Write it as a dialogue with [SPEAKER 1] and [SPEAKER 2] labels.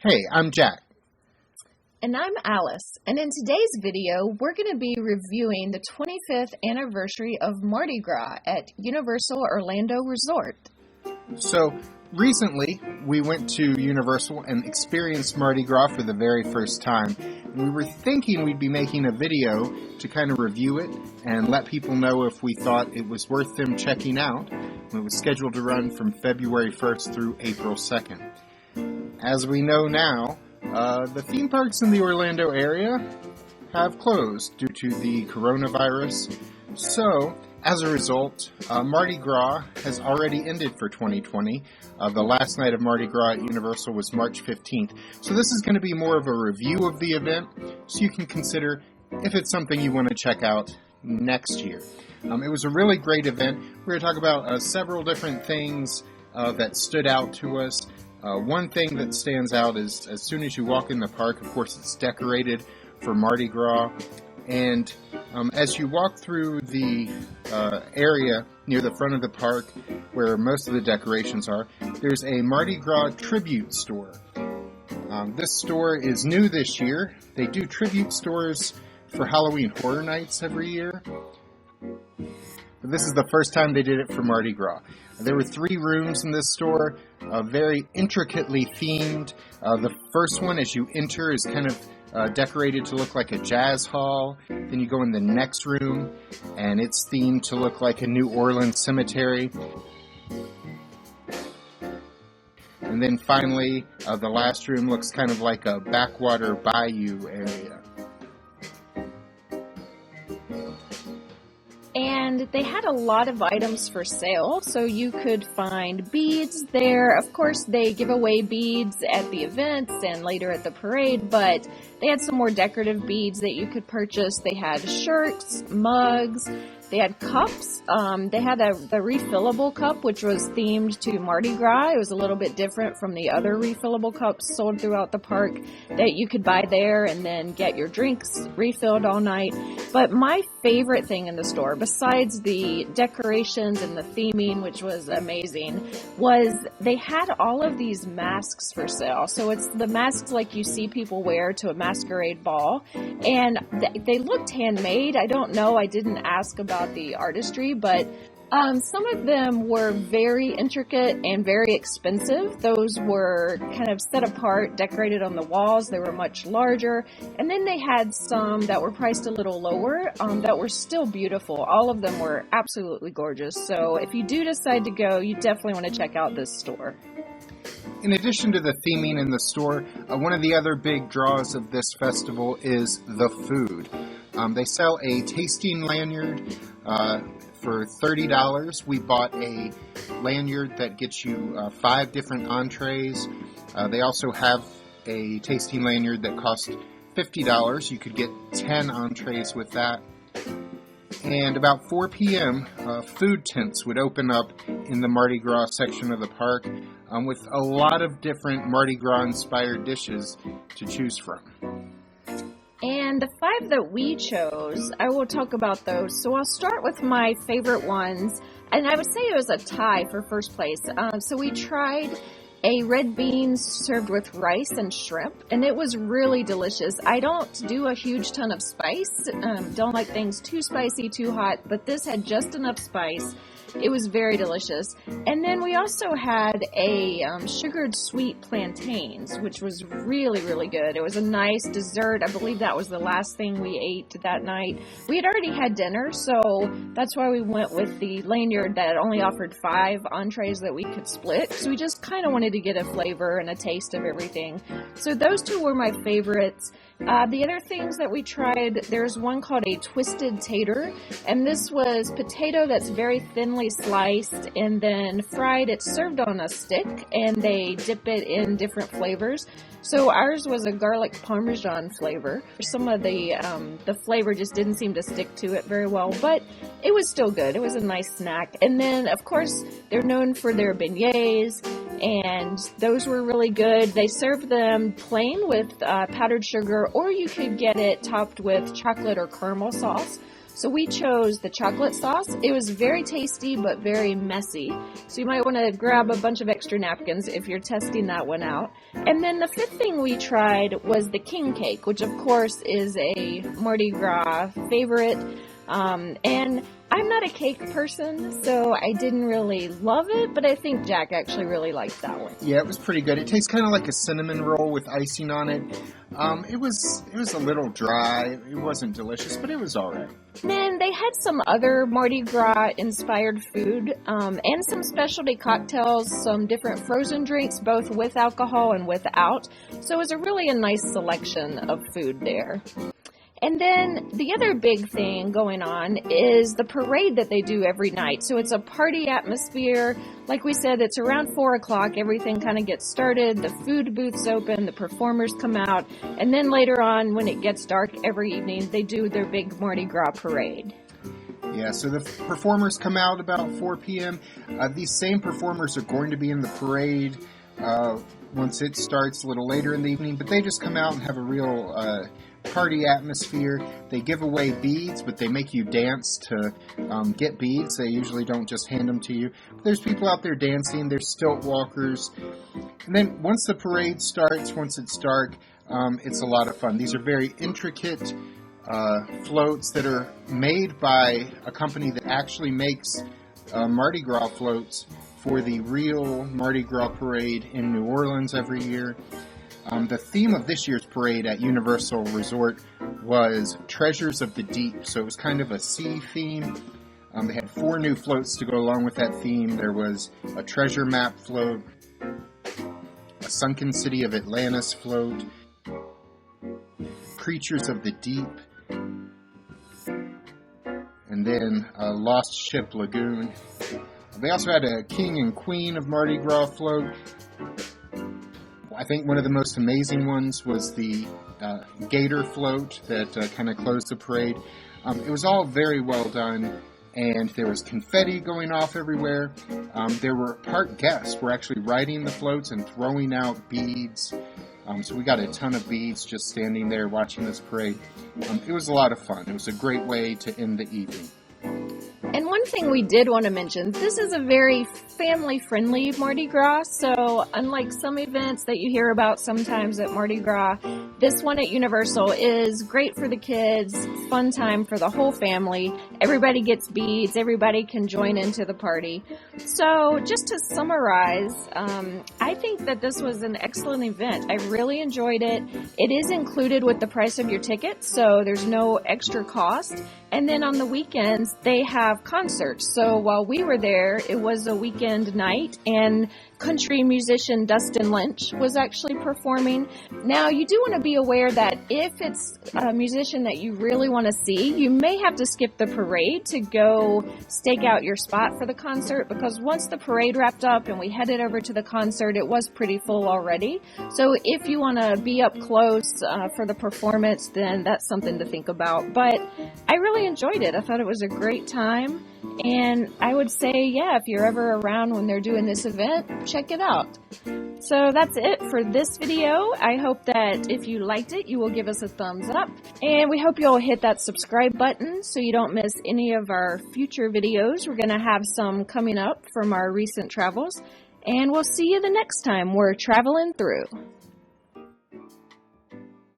[SPEAKER 1] Hey, I'm Jack.
[SPEAKER 2] And I'm Alice, and in today's video, we're going to be reviewing the 25th anniversary of Mardi Gras at Universal Orlando Resort.
[SPEAKER 1] So, recently, we went to Universal and experienced Mardi Gras for the very first time. And we were thinking we'd be making a video to kind of review it and let people know if we thought it was worth them checking out. It was scheduled to run from February 1st through April 2nd. As we know now, the theme parks in the Orlando area have closed due to the coronavirus. So, as a result, Mardi Gras has already ended for 2020. The last night of Mardi Gras at Universal was March 15th. So this is going to be more of a review of the event, so you can consider if it's something you want to check out next year. It was a really great event. We're going to talk about several different things that stood out to us. One thing that stands out is as soon as you walk in the park, of course, it's decorated for Mardi Gras. And as you walk through the area near the front of the park where most of the decorations are, there's a Mardi Gras tribute store. This store is new this year. They do tribute stores for Halloween Horror Nights every year. But this is the first time they did it for Mardi Gras. There were 3 rooms in this store, very intricately themed. The first one, as you enter, is kind of decorated to look like a jazz hall. Then you go in the next room, and it's themed to look like a New Orleans cemetery. And then finally, the last room looks kind of like a backwater bayou area.
[SPEAKER 2] And they had a lot of items for sale, so you could find beads there. Of course, they give away beads at the events and later at the parade, but they had some more decorative beads that you could purchase. They had shirts, mugs, they had cups. They had the refillable cup, which was themed to Mardi Gras. It was a little bit different from the other refillable cups sold throughout the park that you could buy there and then get your drinks refilled all night. But my favorite thing in the store, besides the decorations and the theming, which was amazing, was they had all of these masks for sale. So it's the masks like you see people wear to a masquerade ball. And they looked handmade. I don't know. I didn't ask about the artistry, but some of them were very intricate and very expensive. Those were kind of set apart, decorated on the walls. They were much larger. And then they had some that were priced a little lower that were still beautiful. All of them were absolutely gorgeous. So if you do decide to go, you definitely want to check out this store.
[SPEAKER 1] In addition to the theming in the store, one of the other big draws of this festival is the food. They sell a tasting lanyard for $30. We bought a lanyard that gets you 5 different entrees. They also have a tasting lanyard that costs $50. You could get 10 entrees with that. And about 4 p.m., food tents would open up in the Mardi Gras section of the park with a lot of different Mardi Gras-inspired dishes to choose from.
[SPEAKER 2] And the 5 that we chose, I will talk about those. So I'll start with my favorite ones. And I would say it was a tie for first place. So we tried a red beans served with rice and shrimp, and it was really delicious. I don't do a huge ton of spice. Don't like things too spicy, too hot, but this had just enough spice. It was very delicious. And then we also had a sugared sweet plantains, which was really, really good. It was a nice dessert. I believe that was the last thing we ate that night. We had already had dinner, so that's why we went with the lanyard that only offered 5 entrees that we could split. So we just kind of wanted to get a flavor and a taste of everything. So those 2 were my favorites. The other things that we tried, there's one called a twisted tater, and this was potato that's very thinly sliced and then fried. It's served on a stick, and they dip it in different flavors. So ours was a garlic parmesan flavor. Some of the flavor just didn't seem to stick to it very well, but it was still good. It was a nice snack. And then, of course, they're known for their beignets, and those were really good. They served them plain with powdered sugar, or you could get it topped with chocolate or caramel sauce. So we chose the chocolate sauce. It was very tasty, but very messy. So you might want to grab a bunch of extra napkins if you're testing that one out. And then the fifth thing we tried was the king cake, which of course is a Mardi Gras favorite. And I'm not a cake person, so I didn't really love it, but I think Jack actually really liked that one.
[SPEAKER 1] Yeah, it was pretty good. It tastes kind of like a cinnamon roll with icing on it. It was a little dry. It wasn't delicious, but it was all right.
[SPEAKER 2] Then they had some other Mardi Gras inspired food, and some specialty cocktails, some different frozen drinks, both with alcohol and without. So it was a nice selection of food there. And then the other big thing going on is the parade that they do every night. So it's a party atmosphere. Like we said, it's around 4 o'clock. Everything kind of gets started. The food booths open. The performers come out. And then later on, when it gets dark every evening, they do their big Mardi Gras parade.
[SPEAKER 1] Yeah, so the performers come out about 4 p.m. These same performers are going to be in the parade once it starts a little later in the evening. But they just come out and have a real party atmosphere. They give away beads, but they make you dance to get beads. They usually don't just hand them to you. But there's people out there dancing. There's stilt walkers. And then once the parade starts, once it's dark, it's a lot of fun. These are very intricate floats that are made by a company that actually makes Mardi Gras floats for the real Mardi Gras parade in New Orleans every year. The theme of this year's parade at Universal Resort was Treasures of the Deep, so it was kind of a sea theme. They had 4 new floats to go along with that theme. There was a treasure map float, a Sunken City of Atlantis float, Creatures of the Deep, and then a Lost Ship Lagoon. They also had a King and Queen of Mardi Gras float. I think one of the most amazing ones was the Gator float that kind of closed the parade. It was all very well done, and there was confetti going off everywhere. There were park guests were actually riding the floats and throwing out beads. So we got a ton of beads just standing there watching this parade. It was a lot of fun. It was a great way to end the evening.
[SPEAKER 2] And one thing we did want to mention, this is a very family-friendly Mardi Gras, so unlike some events that you hear about sometimes at Mardi Gras, this one at Universal is great for the kids, fun time for the whole family. Everybody gets beads, everybody can join into the party. So just to summarize, I think that this was an excellent event. I really enjoyed it. It is included with the price of your ticket, so there's no extra cost. And then on the weekends, they have concerts. So while we were there, it was a weekend night, and country musician Dustin Lynch was actually performing. Now, you do want to be aware that if it's a musician that you really want to see, you may have to skip the parade to go stake out your spot for the concert, because once the parade wrapped up and we headed over to the concert, it was pretty full already. So if you want to be up close for the performance, then that's something to think about. But I really enjoyed it. I thought it was a great time. And I would say, yeah, if you're ever around when they're doing this event, check it out. So that's it for this video. I hope that if you liked it, you will give us a thumbs up. And we hope you'll hit that subscribe button so you don't miss any of our future videos. We're going to have some coming up from our recent travels. And we'll see you the next time we're traveling through.